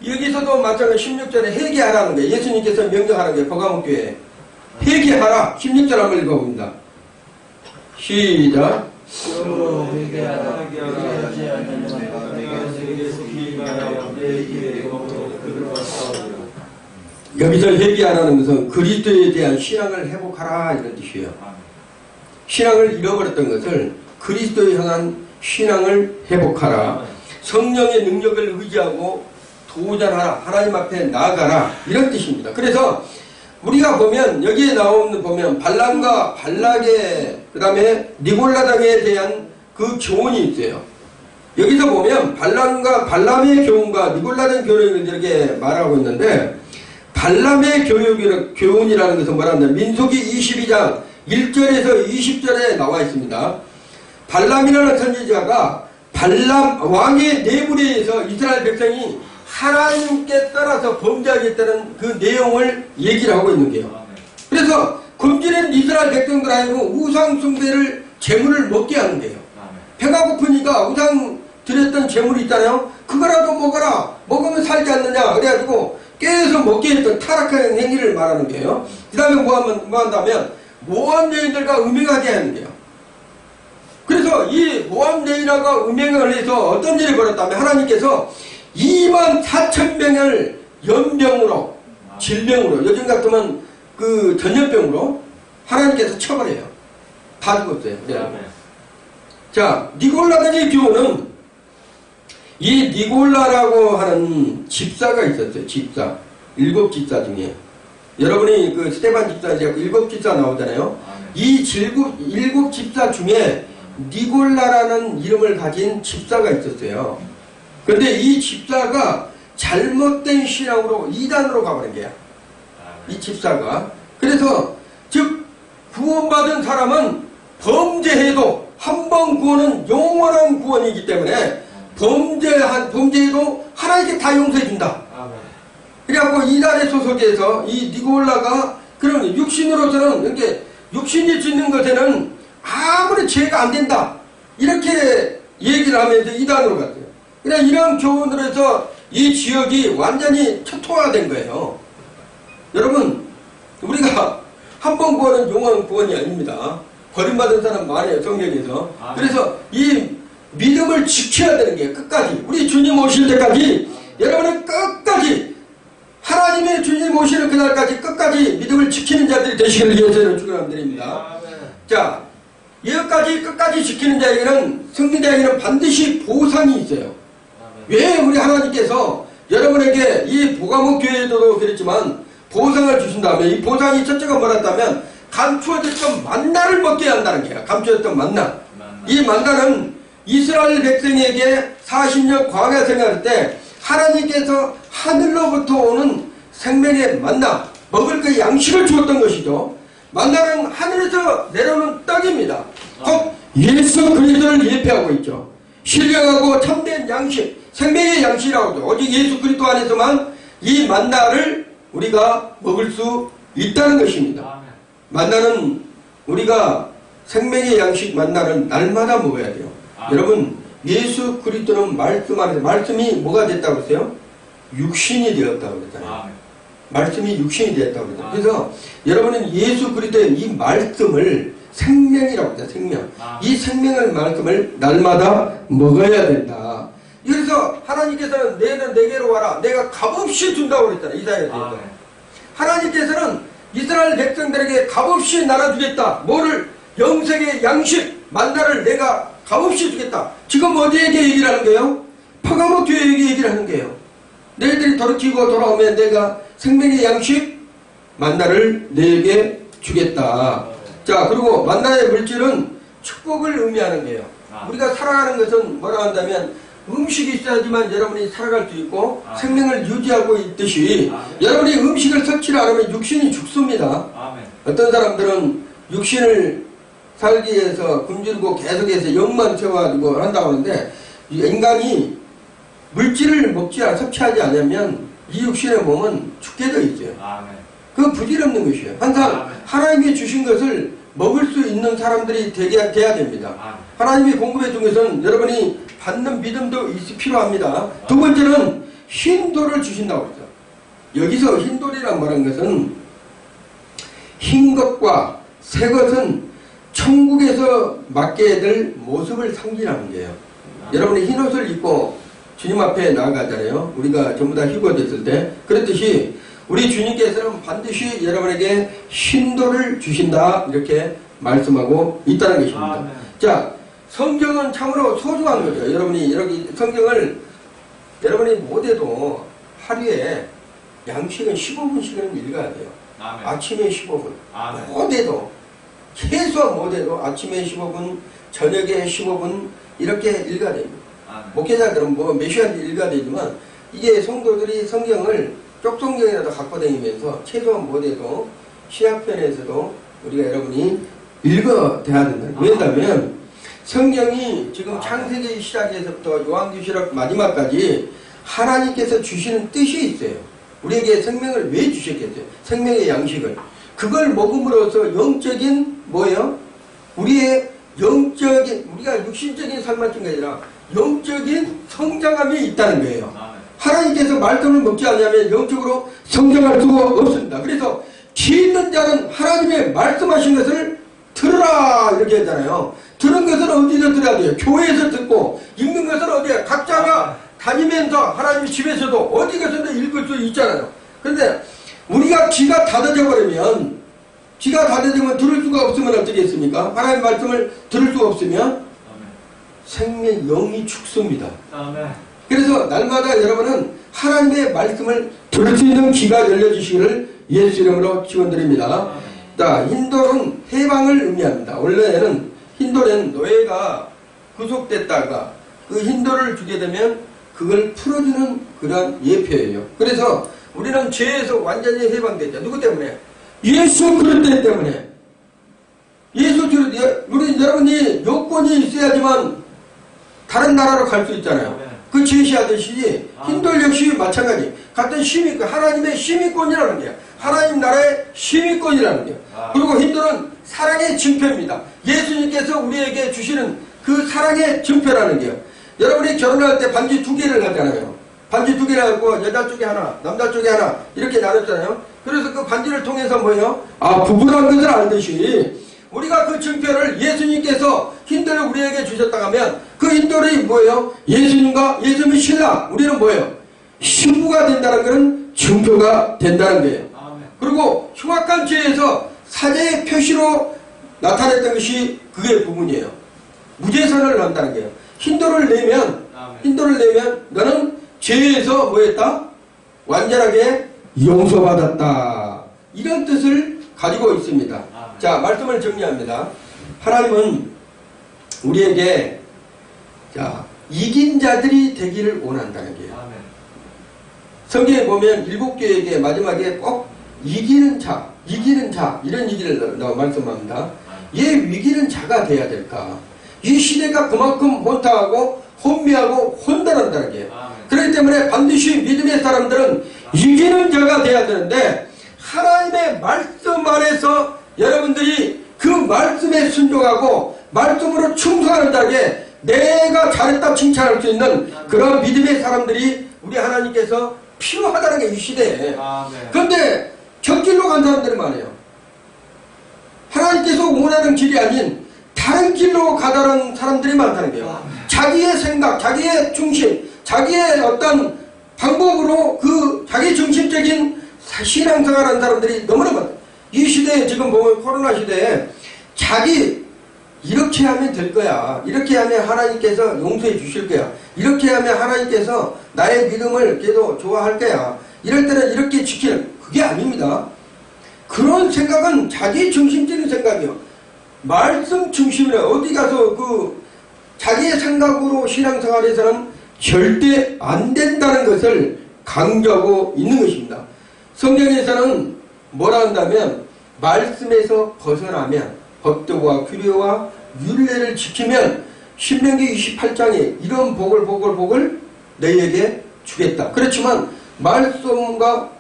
Speaker 1: 여기서도 마찬가지로 16절에 회개하라는 거예요. 예수님께서 명령하는 거예요. 버가목교회에 회개하라. 16절 한번 읽어봅니다. 시작. 여기서 회개하라는 것은 그리스도에 대한 신앙을 회복하라 이런 뜻이에요. 신앙을 잃어버렸던 것을 그리스도에 향한 신앙을 회복하라. 성령의 능력을 의지하고 도전하라. 하나님 앞에 나아가라. 이런 뜻입니다. 그래서 우리가 보면 여기에 나오는 보면 발람과 발락의 그 다음에 니골라당에 대한 그 교훈이 있어요. 여기서 보면 발람과 발람의 교훈과 니골라당 교훈을 이렇게 말하고 있는데, 발람의 교훈이라는 것은 뭐라냐면 민수기 22장 1절에서 20절에 나와 있습니다. 발람이라는 선지자가 발람 왕의 내불에 의해서 이스라엘 백성이 하나님께 따라서 범죄하겠다는 그 내용을 얘기를 하고 있는 거예요. 그래서 금지는 이스라엘 백성들 아니고 우상 숭배를 재물을 먹게 하는 거예요. 배가 고프니까 우상 드렸던 재물이 있잖아요. 그거라도 먹어라. 먹으면 살지 않느냐. 그래가지고 깨서 먹게 했던 타락한 행위를 말하는 거예요. 그 다음에 뭐 한다면 모함 여인들과 음행하게 하는 거예요. 그래서 이 모함 여인과 음행을 해서 어떤 일이 벌었다면 하나님께서 24,000명을 연병으로, 질병으로, 요즘 같으면 그 전염병으로 하나님께서 처벌해요. 다 죽었어요. 네. 자, 니골라들의 교훈은 이 니골라라고 하는 집사가 있었어요. 집사. 7 집사 중에. 여러분이 그 스테반 집사 이제 7 집사 나오잖아요. 이 7 집사 중에 니골라라는 이름을 가진 집사가 있었어요. 그런데 이 집사가 잘못된 신앙으로 이단으로 가버린 거야. 이 집사가. 그래서 즉 구원받은 사람은 범죄해도 한 번 구원은 영원한 구원이기 때문에 범죄해도 하나님께 다 용서해준다. 그래갖고 이단의 소속에서 이 니골라가 그런 육신으로서는 이렇게 육신이 짓는 것에는 아무리 죄가 안 된다 이렇게 얘기를 하면서 이단으로 갔어요. 그냥 이런 교훈으로 해서 이 지역이 완전히 초토화된 거예요. 여러분, 우리가 한 번 구원은 영원한 구원이 아닙니다. 버림받은 사람 많아요, 성경에서. 그래서 이 믿음을 지켜야 되는 게 끝까지, 우리 주님 오실 때까지 여러분은 끝까지 하나님의 주님 오시는 그날까지 끝까지 믿음을 지키는 자들이 되시길 위해서 축원드립니다. 자, 여기까지 끝까지 지키는 자에게는, 승리자에게는 반드시 보상이 있어요. 왜 우리 하나님께서 여러분에게 이 보가목 교회에도 그랬지만 보상을 주신다면, 이 보상이 첫째가 뭐랬다면 감추어졌던 만나를 먹게 한다는 거야. 감추어졌던 만나. 이 만나는 이스라엘 백성에게 40년 광야 생활할 때 하나님께서 하늘로부터 오는 생명의 만나, 먹을 그 양식을 주었던 것이죠. 만나는 하늘에서 내려오는 떡입니다. 곧 예수 그리스도를 예표하고 있죠. 신령하고 참된 양식, 생명의 양식이라고 하죠. 오직 예수 그리스도 안에서만 이 만나를 우리가 먹을 수 있다는 것입니다. 만나는 우리가 생명의 양식 만나는 날마다 먹어야 돼요. 여러분, 예수 그리스도는 말씀 안에서, 말씀이 뭐가 됐다고 했어요? 육신이 되었다고 그랬잖아요. 말씀이 육신이 되었다고 그랬잖아요. 그래서 여러분은 예수 그리스도의 이 말씀을 생명이라고 해요. 생명. 이 생명의 말씀을 날마다 먹어야 된다. 그래서 하나님께서는 너희는 내게로 와라. 내가 값없이 준다고 그랬잖아요. 이사야에서. 하나님께서는 이스라엘 백성들에게 값없이 나눠주겠다. 뭐를? 영생의 양식, 만나를 내가 값없이 주겠다. 지금 어디에게 얘기를 하는 거예요? 파가모 교회에게 얘기를 하는 거예요. 너희들이 돌이키고 돌아오면 내가 생명의 양식, 만나를 너에게 주겠다. 자, 그리고 만나의 물질은 축복을 의미하는 거예요. 우리가 살아가는 것은 뭐라 한다면 음식이 있어야지만 여러분이 살아갈 수 있고 생명을 유지하고 있듯이 여러분이 음식을 섭취를 안 하면 육신이 죽습니다. 어떤 사람들은 육신을 살기 위해서 굶주리고 계속해서 영만 채워가지고 한다고 하는데, 인간이 물질을 섭취하지 않으면 이 육신의 몸은 죽게 되어 있어요. 그 부질없는 것이에요. 항상 하나님이 주신 것을 먹을 수 있는 사람들이 돼야 됩니다. 하나님이 공급해 준 것은 여러분이 받는 믿음도 필요합니다. 두 번째는 흰돌을 주신다고 했죠. 여기서 흰돌이란 말한 것은 흰 것과 새 것은 천국에서 맡게 될 모습을 상징하는 거예요. 여러분이 흰 옷을 입고 주님 앞에 나아가잖아요. 우리가 전부 다 희고됐을 때. 그렇듯이 우리 주님께서는 반드시 여러분에게 흰돌을 주신다, 이렇게 말씀하고 있다는 것입니다. 자, 성경은 참으로 소중한 거죠. 여러분이 여기 성경을 여러분이 못해도 하루에 양식은 15분씩은 읽어야 돼요. 아침에 15분. 못해도, 최소한 못해도 아침에 15분, 저녁에 15분 이렇게 읽어야 됩니다. 목회자들은 뭐 몇 시간 읽어야 되지만 이게 성도들이 성경을 쪽성경이라도 갖고 다니면서 최소한 못해도 신약편에서도 우리가 여러분이 읽어야 된다. 왜냐하면 성경이 지금 창세기 시작에서부터 요한계시록 마지막까지 하나님께서 주시는 뜻이 있어요. 우리에게 생명을 왜 주셨겠어요? 생명의 양식을. 그걸 먹음으로써 영적인 뭐예요? 우리의 영적인, 우리가 육신적인 삶만 준 게 아니라 영적인 성장함이 있다는 거예요. 하나님께서 말씀을 먹지 않으면 영적으로 성장할 수가 없습니다. 그래서 귀 있는 자는 하나님의 말씀하신 것을 들으라 이렇게 했잖아요. 들은 것은 어디서 들어야 돼요? 교회에서 듣고, 읽는 것은 어디에? 각자가 다니면서 하나님 집에서도 어디 가서도 읽을 수 있잖아요. 그런데 우리가 귀가 닫아져 버리면, 귀가 닫아지면 들을 수가 없으면 어떻게 했습니까? 하나님 말씀을 들을 수가 없으면 생명 영이 죽습니다. 그래서 날마다 여러분은 하나님의 말씀을 들을 수 있는 귀가 열려주시기를 예수 이름으로 축원드립니다. 자, 힌돌은 해방을 의미합니다. 원래는 힌돌은 노예가 구속됐다가 그 힌돌을 주게 되면 그걸 풀어주는 그런 예표예요. 그래서 우리는 죄에서 완전히 해방됐죠. 누구 때문에? 예수 그리스도 때문에. 예수 그리스도, 우리 여러분이 요건이 있어야지만 다른 나라로 갈 수 있잖아요. 그 제시하듯이 힌돌 역시 마찬가지. 같은 시민권, 하나님의 시민권이라는 게요. 하나님 나라의 시민권이라는 게요. 그리고 힌돌은 사랑의 증표입니다. 예수님께서 우리에게 주시는 그 사랑의 증표라는 게요. 여러분이 결혼할 때 반지 2개를 하잖아요. 반지 2개를 하고 여자 쪽에 하나, 남자 쪽에 하나 이렇게 나눴잖아요. 그래서 그 반지를 통해서 뭐예요? 부부라는 것을 알듯이 우리가 그 증표를 예수님께서 힌돌을 우리에게 주셨다 하면 그 힌돌이 뭐예요? 예수님과 예수님의 신랑, 우리는 뭐예요? 신부가 된다는 것은 증표가 된다는 거예요. 그리고 흉악한 죄에서 사제의 표시로 나타냈던 것이 그게 부분이에요. 무죄선을 한다는 거예요. 힌돌을 내면 너는 죄에서 뭐했다? 완전하게 용서받았다. 이런 뜻을 가지고 있습니다. 자, 말씀을 정리합니다. 하나님은 우리에게 이긴 자들이 되기를 원한다는 거예요. 성경에 보면 7교회에게 마지막에 꼭 이기는 자 이런 얘기를 말씀합니다. 왜 위기는 자가 돼야 될까? 이 시대가 그만큼 혼탁하고 혼미하고 혼돈한다는 게. 그렇기 때문에 반드시 믿음의 사람들은 이기는 자가 돼야 되는데, 하나님의 말씀 안에서 여러분들이 그 말씀에 순종하고 말씀으로 충성하는 자에게 내가 잘했다 칭찬할 수 있는 그런 믿음의 사람들이 우리 하나님께서 필요하다는 게 이 시대에. 그런데 곁길로 간 사람들이 많아요. 하나님께서 원하는 길이 아닌 다른 길로 가다는 사람들이 많다는 거예요. 자기의 생각, 자기의 중심, 자기의 어떤 방법으로 그 자기 중심적인 신앙생활하는 사람들이 너무나 많아요. 이 시대에 지금 보면 코로나 시대에 자기 이렇게 하면 될 거야. 이렇게 하면 하나님께서 용서해 주실 거야. 이렇게 하면 하나님께서 나의 믿음을 계속 좋아할 거야. 이럴 때는 이렇게 지키는, 그게 아닙니다. 그런 생각은 자기 중심적인 생각이요. 말씀 중심이라 어디 가서 그 자기의 생각으로 신앙생활에서는 절대 안 된다는 것을 강조하고 있는 것입니다. 성경에서는 뭐라 한다면 말씀에서 벗어나면 법도와 규례와 율례를 지키면 신명기 28장에 이런 복을 너희에게 주겠다. 그렇지만 말씀과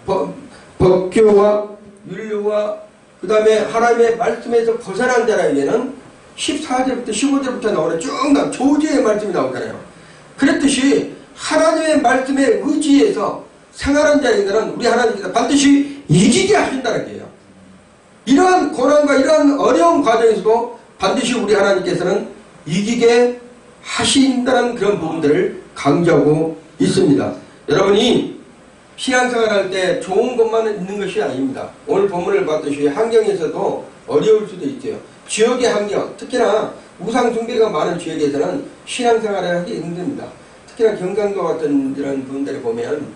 Speaker 1: 법규와 율례와 그 다음에 하나님의 말씀에서 벗어난 자에게는 14절부터 15절부터 나오는 쭉 나온 조지의 말씀이 나오잖아요. 그랬듯이 하나님의 말씀에 의지해서 생활한 자에게는 우리 하나님께서 반드시 이기게 하신다는 거예요. 이러한 고난과 이러한 어려운 과정에서도 반드시 우리 하나님께서는 이기게 하신다는 그런 부분들을 강조하고 있습니다. 여러분이 신앙생활 할 때 좋은 것만 있는 것이 아닙니다. 오늘 본문을 봤듯이 환경에서도 어려울 수도 있어요. 지역의 환경, 특히나 우상숭배가 많은 지역에서는 신앙생활을 하기 힘듭니다. 특히나 경상도 같은 이런 분들이 보면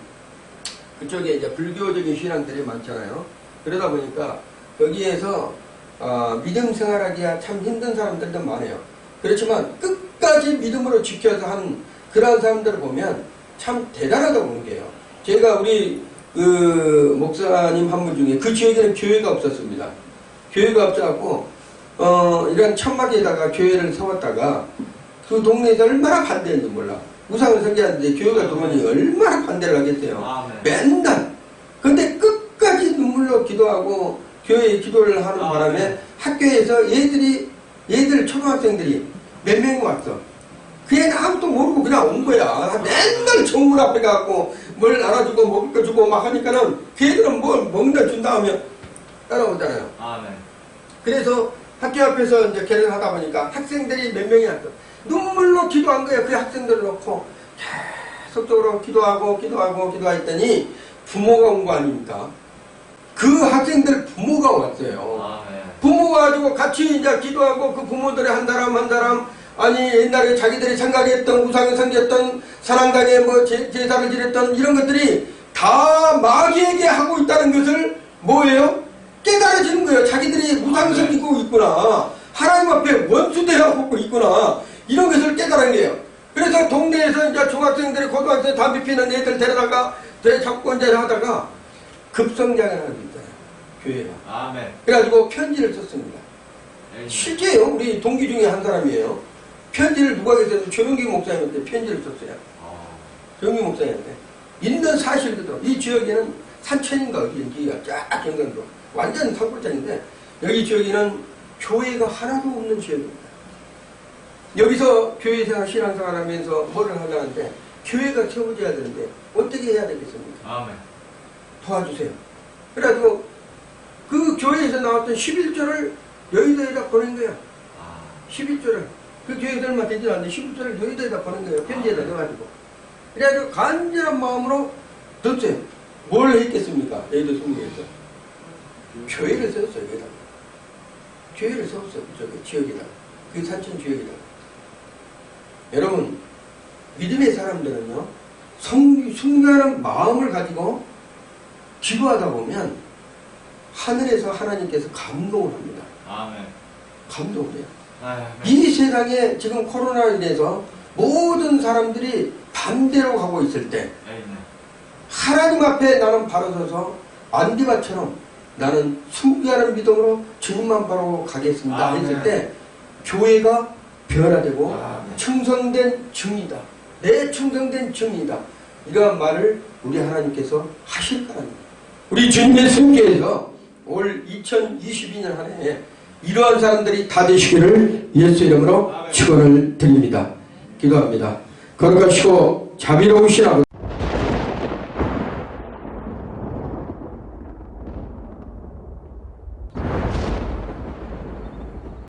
Speaker 1: 그쪽에 이제 불교적인 신앙들이 많잖아요. 그러다 보니까 거기에서 믿음 생활하기가 참 힘든 사람들도 많아요. 그렇지만 끝까지 믿음으로 지켜서 하는 그러한 사람들을 보면 참 대단하다고 보는 게요. 제가 우리 그 목사님 한 분 중에 그 지역에는 교회가 없었습니다. 교회가 없어갖고 이런 천막에다가 교회를 세웠다가 그 동네에서 얼마나 반대했는지 몰라. 우상을 섬기는데 교회가 들어오니 얼마나 반대를 하겠어요. 맨날. 근데 끝까지 눈물로 기도하고 교회에 기도를 하는 바람에 학교에서 얘들 초등학생들이 몇 명 왔어. 그 애는 아무것도 모르고 그냥 온 거야. 맨날 정문 앞에 가고 뭘 나눠주고 먹을 거 주고 막 하니까는 그 애들은 뭘 먹는 준다 하면 따라오잖아요.
Speaker 3: 아멘.
Speaker 1: 그래서 학교 앞에서 이제 개를 하다 보니까 학생들이 몇 명이 왔어. 눈물로 기도한 거예요. 그 학생들을 놓고 계속적으로 기도했더니 부모가 온 거 아닙니까? 그 학생들 부모가 왔어요.
Speaker 3: 아멘.
Speaker 1: 부모가 가지고 같이 이제 기도하고 그 부모들의 한 사람 아니 옛날에 자기들이 생각했던 우상이 섬겼던 사랑당에 뭐 제사를 지냈던 이런 것들이 다 마귀에게 하고 있다는 것을 뭐예요? 깨달아지는 거예요. 자기들이 우상 섬기고 있구나. 하나님 앞에 원수대하고 있구나. 이런 것을 깨달은 거예요. 그래서 동네에서 이제 중학생들이 고등학생 담배 피는 애들 데려다가 잡고 이제 하다가 급성장을 하고 있잖아요. 교회가.
Speaker 3: 아멘.
Speaker 1: 그래가지고 편지를 썼습니다.
Speaker 3: 아멘.
Speaker 1: 실제요. 우리 동기 중에 한 사람이에요. 편지를 누가 계세요? 조용기 목사님한테 편지를 썼어요. 조용기 목사님한테. 있는 사실거든. 이 지역에는 산천인가 어디인지가 쫙 경상도. 완전 산골짜기인데 여기 지역에는 교회가 하나도 없는 지역입니다. 여기서 교회 생활 신앙생활 하면서 뭐를 하려는데 교회가 세워져야 되는데 어떻게 해야 되겠습니까?
Speaker 3: 아멘.
Speaker 1: 도와주세요. 그래가지고 그 교회에서 나왔던 11조를 여의도에다 보낸 거야. 11조를. 그 교회들만 되지 않는데 11조를 여의도에다 보낸 거예요. 편지에다 넣어가지고. 그래가지고 간절한 마음으로 뒀어요. 뭘 했겠습니까? 여의도 성교에서. 교회를 세웠어요. 여기다. 교회를 세웠어요. 그쪽에 지역에다. 그 산천 지역에다. 여러분 믿음의 사람들은요. 순간한 마음을 가지고 기도하다 보면 하늘에서 하나님께서 감동을 합니다.
Speaker 3: 아멘.
Speaker 1: 감동을 해요.
Speaker 3: 아멘.
Speaker 1: 이 세상에 지금 코로나로 인해서 모든 사람들이 반대로 가고 있을 때
Speaker 3: 아멘.
Speaker 1: 하나님 앞에 나는 바로 서서 안디바처럼 나는 순결한 믿음으로 주님만 바로 가겠습니다
Speaker 3: 아멘.
Speaker 1: 했을 때 교회가 변화되고
Speaker 3: 아멘.
Speaker 1: 충성된 증이다. 내 충성된 증이다. 이러한 말을 우리 하나님께서 하실 거랍니다. 우리 주님의 승계에서 올 2022년 한 해에 이러한 사람들이 다 되시기를 예수 이름으로 축원을 드립니다. 기도합니다. 거룩하시고 자비로우신 아버지